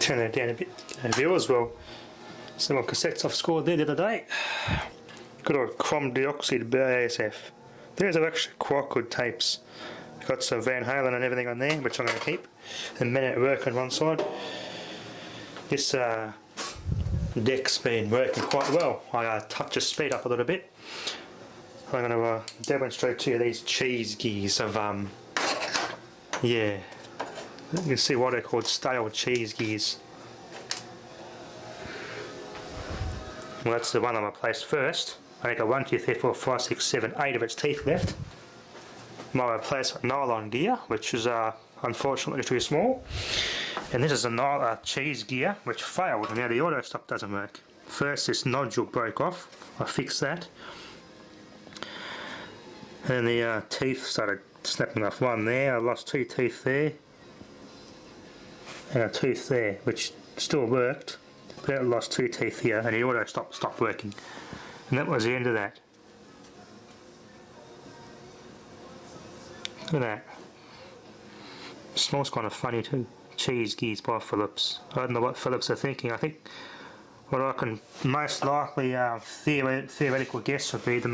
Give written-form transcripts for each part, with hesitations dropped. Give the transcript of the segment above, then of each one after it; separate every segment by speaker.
Speaker 1: turn that down a bit. View as well. Some more cassettes I've scored there the other day. Good old chrome dioxide BASF. These are actually quite good tapes. Got some Van Halen and everything on there, which I'm going to keep. And Men at Work on one side. This deck's been working quite well. I touched the speed up a little bit. I'm going to demonstrate to you these cheese gears of yeah, you can see why they're called stale cheese gears. Well, that's the one I'm going to place first. I got 1, 2, 3, 4, 5, 6, 7, 8 of its teeth left. My replacement nylon gear, which is unfortunately too small. And this is a cheese gear which failed, and now the auto stop doesn't work. First this nodule broke off, I fixed that. And the teeth started snapping off. One there, I lost 2 teeth there. And a tooth there, which still worked. But I lost 2 teeth here, and the auto stop stopped working. And that was the end of that. Look at that. Smells kind of funny too. Cheese gears by Philips. I don't know what Philips are thinking. I think what I can most likely theoretical guess would be the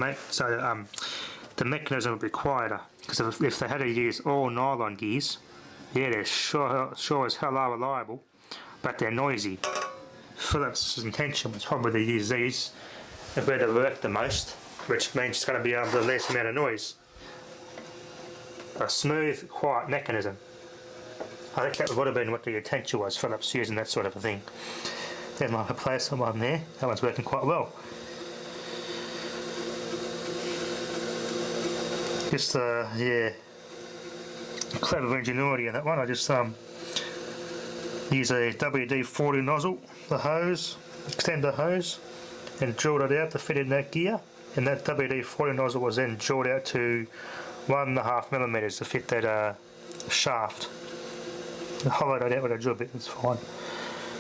Speaker 1: mechanism would be quieter. Because if they had to use all nylon gears, yeah, they're sure as hell are reliable, but they're noisy. Philips' intention was probably to use these where they work the most, which means it's going to be able to less amount of noise. A smooth, quiet mechanism. I think that would have been what the intention was, Philips using that sort of a thing. Then my replacement one there, that one's working quite well. Just yeah, clever ingenuity in that one. I just use a WD-40 nozzle, the hose, extender hose, and drilled it out to fit in that gear. And that WD-40 nozzle was then drilled out to 1.5mm to fit that shaft. I hollowed it out with a drill bit, it's fine.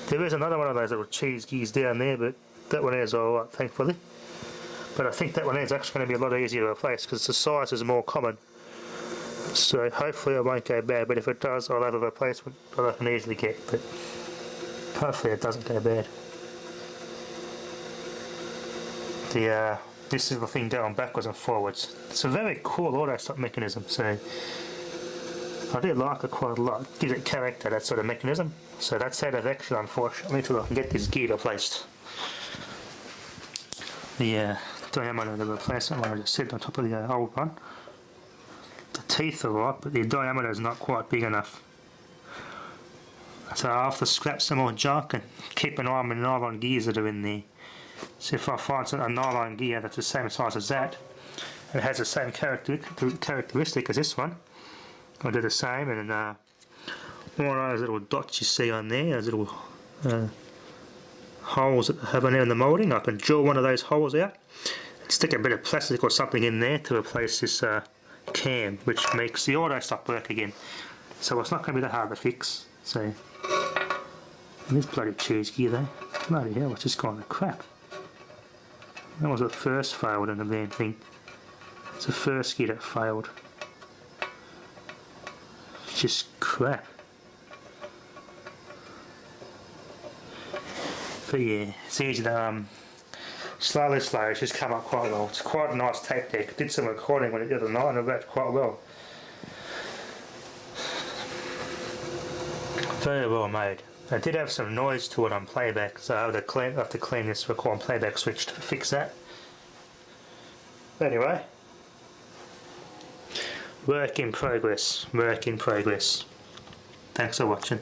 Speaker 1: There is another one of those little cheese gears down there, but that one is alright, thankfully. But I think that one is actually going to be a lot easier to replace because the size is more common. So hopefully it won't go bad, but if it does, I'll have a replacement that I can easily get. But hopefully it doesn't go bad. This is the thing going backwards and forwards. It's a very cool auto stop mechanism, so I do like it quite a lot. It gives it character, that sort of mechanism. So that's out of action, unfortunately, until I can get this gear replaced. The diameter of the replacement one I just set on top of the old one. The teeth are right, but the diameter is not quite big enough. So I'll have to scrap some more junk and keep an eye on the nylon gears that are in there. So if I find a nylon gear that's the same size as that, and has the same characteristic as this one, I'll do the same. And one of those little dots you see on there, those little holes that have on there in the moulding, I can drill one of those holes out and stick a bit of plastic or something in there to replace this cam, which makes the auto stop work again. So it's not going to be that hard to fix. So, and this bloody cheese gear though, bloody hell, it's just kind of crap. That was the first failed in the damn thing. It's the first gear that failed. It's just crap. But yeah, it's easy to slowly it's just come up quite well. It's quite a nice tape deck. I did some recording with it the other night and it worked quite well. Very well made. I did have some noise to it on playback, so I have to clean this record and playback switch to fix that. Anyway, work in progress, work in progress. Thanks for watching.